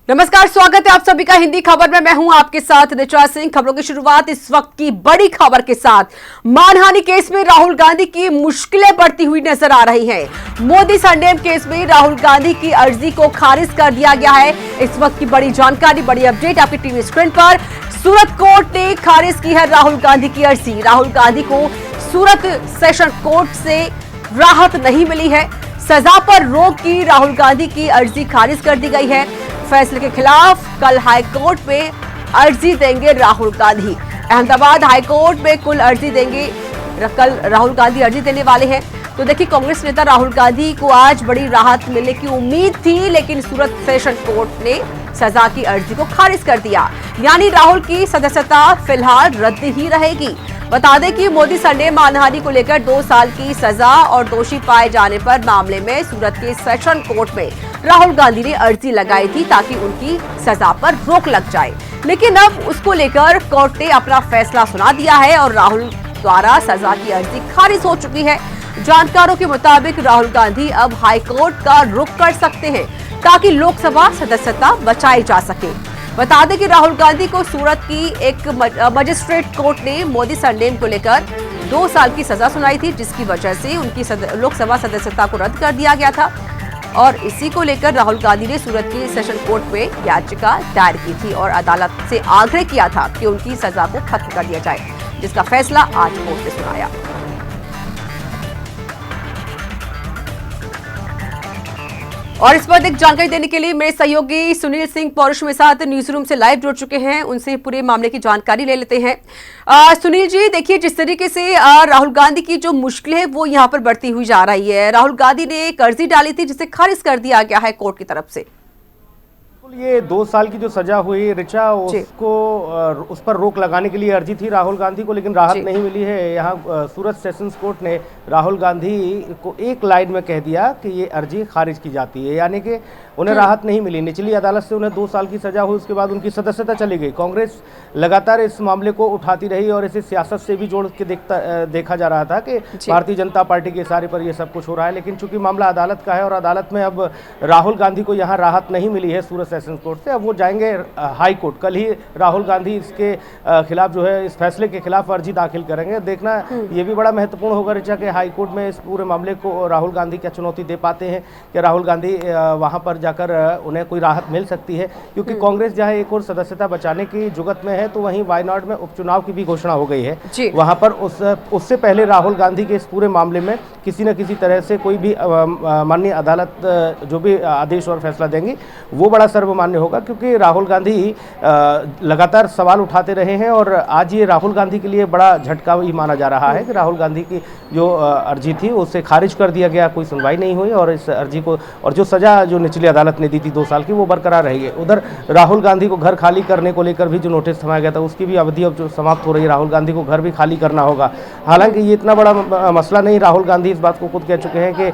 नमस्कार, स्वागत है आप सभी का हिंदी खबर में। मैं हूं आपके साथ ऋचा सिंह। खबरों की शुरुआत इस वक्त की बड़ी खबर के साथ। मानहानि केस में राहुल गांधी की मुश्किलें बढ़ती हुई नजर आ रही हैं। मोदी सरनेम केस में राहुल गांधी की अर्जी को खारिज कर दिया गया है। इस वक्त की बड़ी जानकारी, बड़ी अपडेट आपकी टीवी स्क्रीन पर। सूरत कोर्ट ने खारिज की है राहुल गांधी की अर्जी। राहुल गांधी को सूरत सेशन कोर्ट से राहत नहीं मिली है। सजा पर रोक की राहुल गांधी की अर्जी खारिज कर दी गई है। फैसले के खिलाफ कल हाईकोर्ट में अर्जी देंगे राहुल गांधी। अहमदाबाद हाईकोर्ट में कुल अर्जी देंगे, कल राहुल गांधी अर्जी देने वाले हैं। तो देखिए, कांग्रेस नेता राहुल गांधी को आज बड़ी राहत मिलने की उम्मीद थी, लेकिन सूरत सेशन कोर्ट ने सजा की अर्जी को खारिज कर दिया। यानी राहुल की सदस्यता फिलहाल रद्द ही रहेगी। बता दें कि मोदी सरनेम मानहानि को लेकर 2 साल की सजा और दोषी पाए जाने पर मामले में सूरत के सेशन कोर्ट में राहुल गांधी ने अर्जी लगाई थी ताकि उनकी सजा पर रोक लग जाए। लेकिन अब उसको लेकर कोर्ट ने अपना फैसला सुना दिया है और राहुल द्वारा सजा की अर्जी खारिज हो चुकी है। जानकारों के मुताबिक राहुल गांधी अब हाईकोर्ट का रुख कर सकते हैं ताकि लोकसभा सदस्यता बचाई जा सके। बता दें कि राहुल गांधी को सूरत की एक मजिस्ट्रेट कोर्ट ने मोदी सरनेम को लेकर 2 साल की सजा सुनाई थी, जिसकी वजह से उनकी लोकसभा सदस्यता को रद्द कर दिया गया था। और इसी को लेकर राहुल गांधी ने सूरत के सेशन कोर्ट में याचिका दायर की थी और अदालत से आग्रह किया था कि उनकी सजा को खत्म कर दिया जाए, जिसका फैसला आज कोर्ट ने सुनाया। और इस पर अधिक जानकारी देने के लिए मेरे सहयोगी सुनील सिंह पौरुष मेरे साथ न्यूज रूम से लाइव जुड़ चुके हैं। उनसे पूरे मामले की जानकारी ले लेते हैं। सुनील जी, देखिए, जिस तरीके से राहुल गांधी की जो मुश्किलें है वो यहाँ पर बढ़ती हुई जा रही है। राहुल गांधी ने एक अर्जी डाली थी जिसे खारिज कर दिया गया है कोर्ट की तरफ से। ये 2 साल की जो सजा हुई ऋचा, उसको उस पर रोक लगाने के लिए अर्जी थी राहुल गांधी को, लेकिन राहत नहीं मिली है। यहाँ सूरत सेशंस कोर्ट ने राहुल गांधी को एक लाइन में कह दिया कि ये अर्जी खारिज की जाती है, यानी कि उन्हें राहत नहीं मिली। निचली अदालत से उन्हें 2 साल की सजा हुई, उसके बाद उनकी सदस्यता चली गई। कांग्रेस लगातार इस मामले को उठाती रही और इसे सियासत से भी जोड़ के देखा जा रहा था कि भारतीय जनता पार्टी के इशारे पर यह सब कुछ हो रहा है। लेकिन चूंकि मामला अदालत का है और अदालत में अब राहुल गांधी को यहाँ राहत नहीं मिली है सूरत सेशन कोर्ट से, अब वो जाएंगे हाई कोर्ट। कल ही राहुल गांधी इसके खिलाफ जो है, इस फैसले के खिलाफ अर्जी दाखिल करेंगे। देखना ये भी बड़ा महत्वपूर्ण होगा ऋचा कि हाई कोर्ट में इस पूरे मामले को राहुल गांधी क्या चुनौती दे पाते हैं, कि राहुल गांधी वहां पर जाकर उन्हें कोई राहत मिल सकती है। क्योंकि कांग्रेस जहां एक और सदस्यता बचाने की जुगत में है, तो वहीं वायनाड में उपचुनाव की भी घोषणा हो गई है। वहां पर उससे पहले राहुल गांधी के इस पूरे मामले में किसी न किसी तरह से कोई भी माननीय अदालत जो भी आदेश और फैसला देंगी वो बड़ा सर्वमान्य होगा। क्योंकि राहुल गांधी लगातार सवाल उठाते रहे हैं और आज ये राहुल गांधी के लिए बड़ा झटका ही माना जा रहा है कि राहुल गांधी की जो अर्जी थी उसे खारिज कर दिया गया, कोई सुनवाई नहीं हुई और इस अर्जी को, और जो सजा जो निचली अदालत ने दी थी 2 साल की, वो बरकरार रही है। उधर राहुल गांधी को घर खाली करने को लेकर भी जो नोटिस थमाया गया था, उसकी भी अवधि अब जो समाप्त हो रही है। राहुल गांधी को घर भी खाली करना होगा। हालांकि ये इतना बड़ा मसला नहीं, राहुल गांधी इस बात को खुद कह चुके हैं कि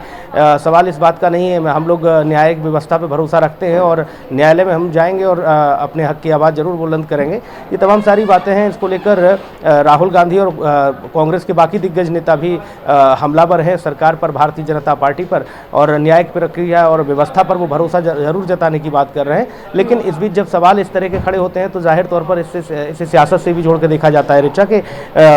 सवाल इस बात का नहीं है, हम लोग न्यायिक व्यवस्था पर भरोसा रखते हैं और न्यायालय में हम जाएंगे और अपने हक की आवाज़ जरूर बुलंद करेंगे। ये तमाम सारी बातें हैं। इसको लेकर राहुल गांधी और कांग्रेस के बाकी दिग्गज नेता भी हमलावर हैं सरकार पर, भारतीय जनता पार्टी पर, और न्यायिक प्रक्रिया और व्यवस्था पर वो भरोसा जरूर जताने की बात कर रहे हैं। लेकिन इस बीच जब सवाल इस तरह के खड़े होते हैं तो जाहिर तौर पर इसे सियासत से भी जोड़ के देखा जाता है ऋचा, के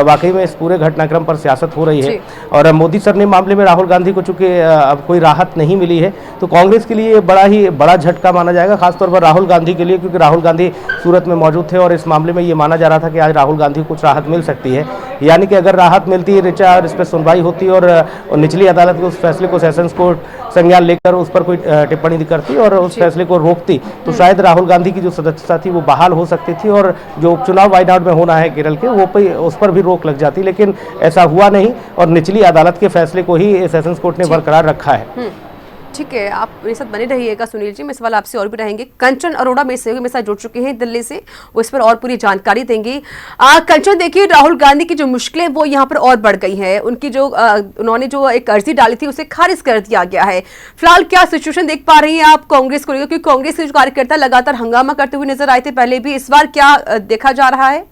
वाकई में इस पूरे घटनाक्रम पर सियासत हो रही है। और मोदी सरनेम मामले में राहुल गांधी को चूंकि अब कोई राहत नहीं मिली है, तो कांग्रेस के लिए बड़ा झटका माना जाएगा, खासतौर पर राहुल गांधी के लिए, क्योंकि राहुल गांधी सूरत में मौजूद थे और इस मामले में ये माना जा रहा था कि आज राहुल गांधी को कुछ राहत मिल सकती है। यानी कि अगर राहत मिलती है ऋचा और इस पर सुनवाई होती और निचली अदालत के उस फैसले को सेशंस कोर्ट संज्ञान लेकर उस पर कोई टिप्पणी करती और उस फैसले को रोकती, तो शायद राहुल गांधी की जो सदस्यता थी वो बहाल हो सकती थी और जो उपचुनाव वायनाड में होना है केरल के, वो उस पर भी रोक लग जाती। लेकिन ऐसा हुआ नहीं और निचली अदालत के फैसले को ही सेशंस कोर्ट ने बरकरार रखा है। ठीक है, आप मेरे साथ बने रहिएगा सुनील जी। मैं सवाल आपसे और भी रहेंगे। कंचन अरोड़ा मेरे साथ जुड़ चुके हैं दिल्ली से, वो इस पर और पूरी जानकारी देंगे। कंचन, देखिए, राहुल गांधी की जो मुश्किलें वो यहाँ पर और बढ़ गई हैं। उनकी जो उन्होंने जो एक अर्जी डाली थी उसे खारिज कर दिया गया है। फिलहाल क्या सिचुएशन देख पा रही हैं आप कांग्रेस को लेकर, क्योंकि कांग्रेस के जो कार्यकर्ता लगातार हंगामा करते हुए नजर आए थे पहले भी, इस बार क्या देखा जा रहा है?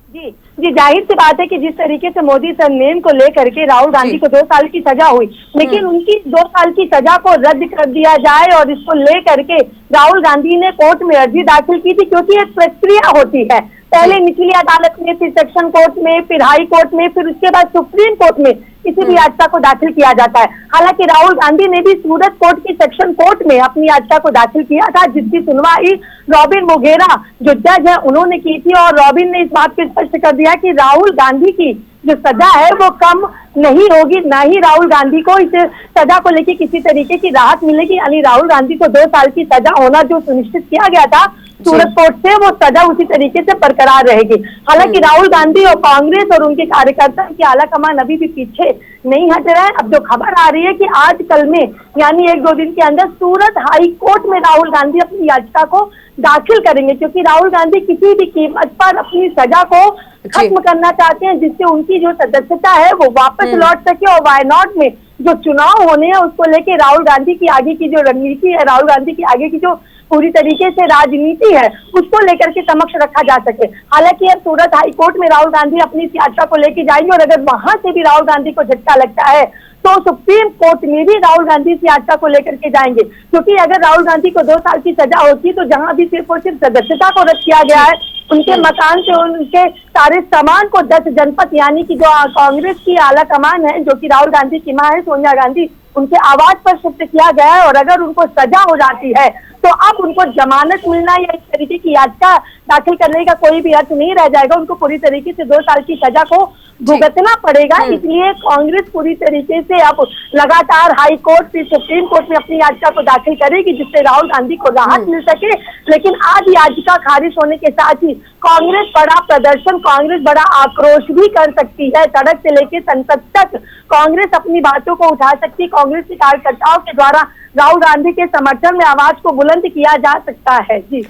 जी जी, जाहिर सी बात है कि जिस तरीके से मोदी संज्ञान को लेकर के राहुल गांधी को 2 साल की सजा हुई, लेकिन उनकी 2 साल की सजा को रद्द कर दिया जाए और इसको लेकर के राहुल गांधी ने कोर्ट में अर्जी दाखिल की थी, क्योंकि एक प्रक्रिया होती है। पहले निचली अदालत में, फिर सेक्शन कोर्ट में, फिर हाई कोर्ट में, फिर उसके बाद सुप्रीम कोर्ट में किसी भी याचिका को दाखिल किया जाता है। हालांकि राहुल गांधी ने भी सूरत कोर्ट की सेक्शन कोर्ट में अपनी याचिका को दाखिल किया था, जिसकी सुनवाई रॉबिन मोगेरा जो जज है उन्होंने की थी, और रॉबिन ने इस बात को स्पष्ट कर दिया कि राहुल गांधी की जो सजा है वो कम नहीं होगी, ना ही राहुल गांधी को इस सजा को लेकर किसी तरीके की राहत मिलेगी। यानी राहुल गांधी को 2 साल की सजा होना जो सुनिश्चित किया गया था सूरत कोर्ट से, वो सजा उसी तरीके से बरकरार रहेगी। हालांकि राहुल गांधी और कांग्रेस और उनके कार्यकर्ता की आला कमान अभी भी पीछे नहीं हट रहा है। अब जो खबर आ रही है कि आज कल में यानी 1-2 दिन के अंदर सूरत हाई कोर्ट में राहुल गांधी अपनी याचिका को दाखिल करेंगे, क्योंकि राहुल गांधी किसी भी कीमत पर अपनी सजा को खत्म करना चाहते हैं, जिससे उनकी जो सदस्यता है वो वापस लौट सके। और वायनाड में जो चुनाव होने हैं उसको लेके राहुल गांधी की आगे की जो रणनीति है, राहुल गांधी की आगे की जो पूरी तरीके से राजनीति है, उसको लेकर के समक्ष रखा जा सके। हालांकि अब सूरत हाई कोर्ट में राहुल गांधी अपनी याचिका को लेके जाएंगे, और अगर वहां से भी राहुल गांधी को झटका लगता है तो सुप्रीम कोर्ट में भी राहुल गांधी इस याचिका को लेकर के जाएंगे, क्योंकि अगर राहुल गांधी को 2 साल की सजा होती तो जहां भी सिर्फ और सिर्फ सदस्यता को रद्द किया गया है, उनके मकान से उनके सारे सामान को 10 जनपद यानी कि जो कांग्रेस की आला कमान है, जो कि राहुल गांधी की मां है सोनिया गांधी, उनके आवाज पर शिफ्ट किया गया है। और अगर उनको सजा हो जाती है तो अब उनको जमानत मिलना या इस तरीके की याचिका दाखिल करने का कोई भी अर्थ नहीं रह जाएगा। उनको पूरी तरीके से 2 साल की सजा को भुगतना पड़ेगा। इसलिए कांग्रेस पूरी तरीके से अब लगातार हाई कोर्ट फिर सुप्रीम कोर्ट में अपनी याचिका को दाखिल करेगी, जिससे राहुल गांधी को राहत मिल सके। लेकिन आज याचिका खारिज होने के साथ ही कांग्रेस बड़ा प्रदर्शन, कांग्रेस बड़ा आक्रोश भी कर सकती है। सड़क से लेकर संसद तक कांग्रेस अपनी बातों को उठा सकती है। कांग्रेस के कार्यकर्ताओं के द्वारा राहुल गांधी के समर्थन में आवाज को बुलंद किया जा सकता है। जी।